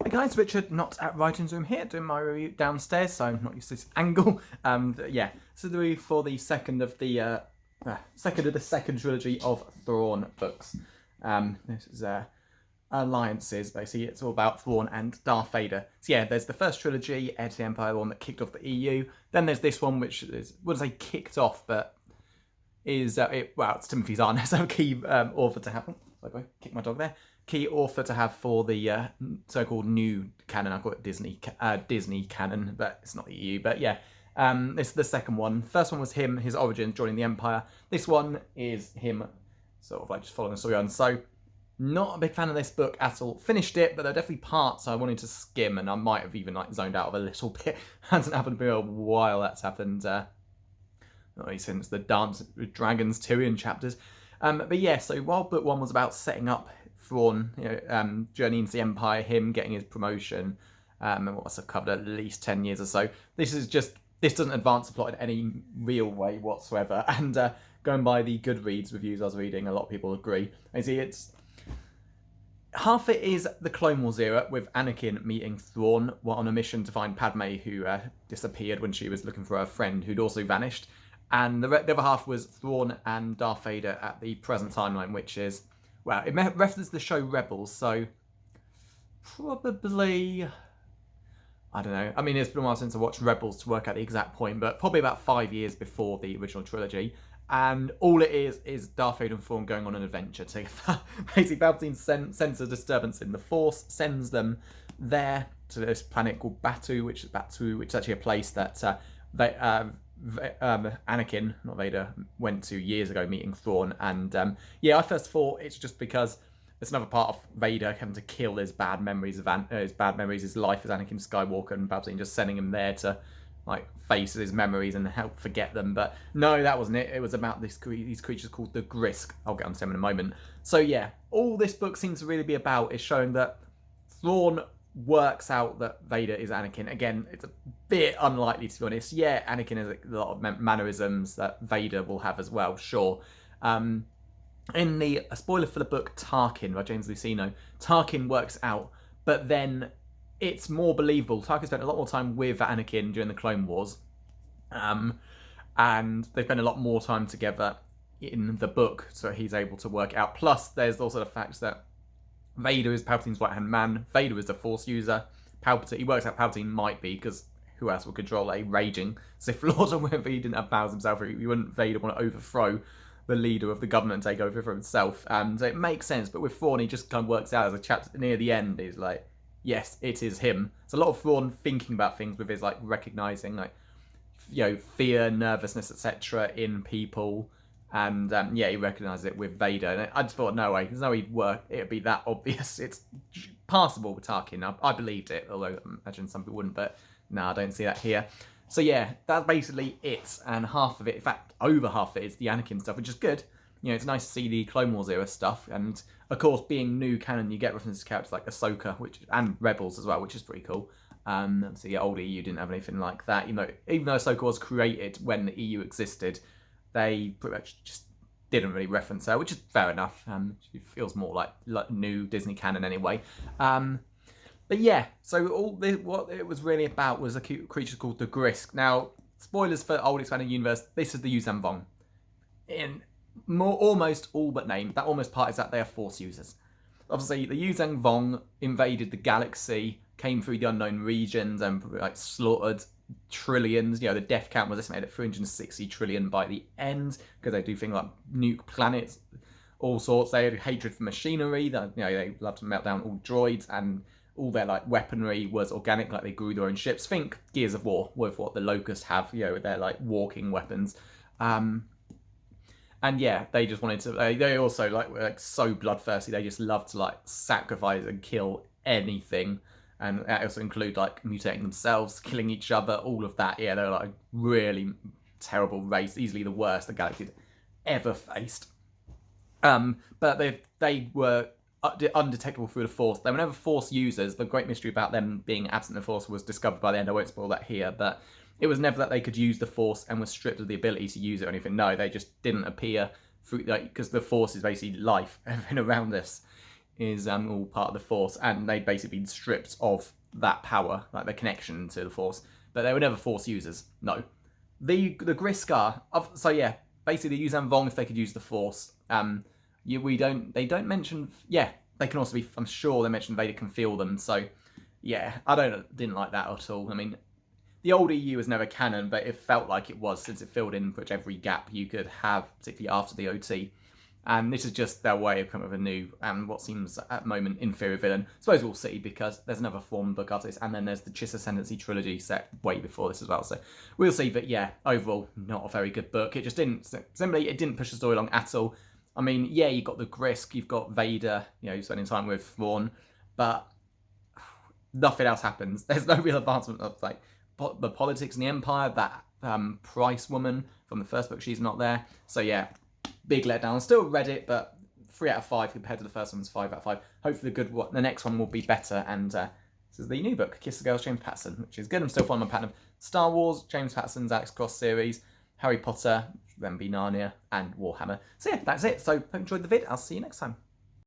Hey guys, Richard, not at Writing's Room here, doing my review downstairs, so I'm not used to this angle. Yeah, so the review for the second of the second trilogy of Thrawn books. This is alliances, basically. It's all about Thrawn and Darth Vader. So yeah, there's the first trilogy, Heir to the Empire, one that kicked off the EU. Then there's this one, which is, wouldn't say kicked off, but is it's Timothy Zahn, so key author to have. Sorry, kick my dog there. Key author to have for the so-called new canon. I call it Disney canon, but it's not the EU. But yeah, this is the second one. First one was him, his origin, joining the Empire. This one is him, sort of like just following the story on. So, not a big fan of this book at all. Finished it, but there are definitely parts I wanted to skim, and I might have even like zoned out of a little bit. Hasn't happened for a while. That's happened. Not really since the Dance with Dragons Tyrion chapters. But yeah, so while book one was about setting up Thrawn, journey into the Empire, him getting his promotion, and what must have covered at least 10 years or so. This doesn't advance the plot in any real way whatsoever. And going by the Goodreads reviews I was reading, a lot of people agree. I see it's half it is the Clone Wars era with Anakin meeting Thrawn on a mission to find Padme, who disappeared when she was looking for her friend who'd also vanished. And the other half was Thrawn and Darth Vader at the present timeline, which is, well, it references the show Rebels, so probably, I don't know. I mean, it's been a while since I watched Rebels to work out the exact point, but probably about 5 years before the original trilogy. And all it is Darth Vader and Thrawn going on an adventure together. Basically, Palpatine senses a disturbance in the Force, sends them there to this planet called Batu, which is actually a place that Anakin, not Vader, went to years ago meeting Thrawn. And yeah, I first thought it's just because it's another part of Vader having to kill his bad memories of his life as Anakin Skywalker, and Palpatine just sending him there to like face his memories and help forget them. But no, that wasn't it. It was about these creatures called the Grisk. I'll get onto them in a moment. So yeah, all this book seems to really be about is showing that Thrawn works out that Vader is Anakin. Again, it's a bit unlikely, to be honest. Yeah, Anakin has a lot of mannerisms that Vader will have as well, sure. In the spoiler for the book Tarkin by James Luceno, Tarkin works out, but then it's more believable. Tarkin spent a lot more time with Anakin during the Clone Wars, and they spend a lot more time together in the book, so he's able to work out. Plus, there's also the fact that Vader is Palpatine's right-hand man. Vader is a Force user. He works out Palpatine might be, because who else would control a raging Sith Lord? Or whether he didn't have powers himself, he wouldn't Vader want to overthrow the leader of the government and take over for himself. So it makes sense, but with Thrawn, he just kind of works out as a chapter near the end. He's like, yes, it is him. It's a lot of Thrawn thinking about things with his like recognizing like, fear, nervousness, etc. in people. And yeah, he recognises it with Vader. And I just thought, no way, there's no way it'd be that obvious. It's passable with Tarkin. I believed it, although I imagine some people wouldn't. But no, I don't see that here. So yeah, that's basically it. And half of it, in fact, over half of it is the Anakin stuff, which is good. It's nice to see the Clone Wars era stuff. And of course, being new canon, you get references to characters like Ahsoka, and Rebels as well, which is pretty cool. So yeah, old EU didn't have anything like that. Even though Ahsoka was created when the EU existed, they pretty much just didn't really reference her, which is fair enough. She feels more like new Disney canon anyway. But yeah, so what it was really about was a creature called the Grisk. Now, spoilers for old expanded universe. This is the Yuuzhan Vong. In almost all but name, that almost part is that they are Force users. Obviously, the Yuuzhan Vong invaded the galaxy, came through the unknown regions, and like slaughtered trillions. The death count was estimated at 360 trillion by the end, because they do things like nuke planets, all sorts. They had hatred for machinery. They loved to melt down all droids, and all their like weaponry was organic, like they grew their own ships. Think Gears of War with what the Locusts have, with their like walking weapons. And yeah, they just wanted to. They also like so bloodthirsty. They just love to like sacrifice and kill anything. And that also include like mutating themselves, killing each other, all of that. Yeah, they're like a really terrible race, easily the worst the galaxy had ever faced. But they were undetectable through the Force. They were never Force users. The great mystery about them being absent in the Force was discovered by the end. I won't spoil that here, but it was never that they could use the Force and were stripped of the ability to use it or anything. No, they just didn't appear through, because the Force is basically life, everything around us. is all part of the Force, and they'd basically been stripped of that power, like their connection to the Force, but they were never Force users. No, the Griscar. So yeah, basically use Vong if they could use the Force. They don't mention. Yeah, they can also be. I'm sure they mentioned Vader can feel them. So yeah, didn't like that at all. I mean, the old EU was never canon, but it felt like it was since it filled in pretty much every gap you could have, particularly after the OT. And this is just their way of coming up with a new and what seems at the moment inferior villain. I suppose we'll see, because there's another Thrawn book after this, and then there's the Chiss Ascendancy trilogy set way before this as well. So we'll see. But yeah, overall, not a very good book. It just didn't push the story along at all. I mean, yeah, you've got the Grisk, you've got Vader, spending time with Thrawn, but nothing else happens. There's no real advancement of like the politics in the Empire. That Price woman from the first book, she's not there. So yeah, big letdown. Still read it, but 3 out of 5 compared to the first one's 5 out of 5. Hopefully the next one will be better. And this is the new book, Kiss the Girls, James Patterson, which is good. I'm still following my pattern of Star Wars, James Patterson's Alex Cross series, Harry Potter, then be Narnia, and Warhammer. So yeah, that's it. So hope you enjoyed the vid. I'll see you next time.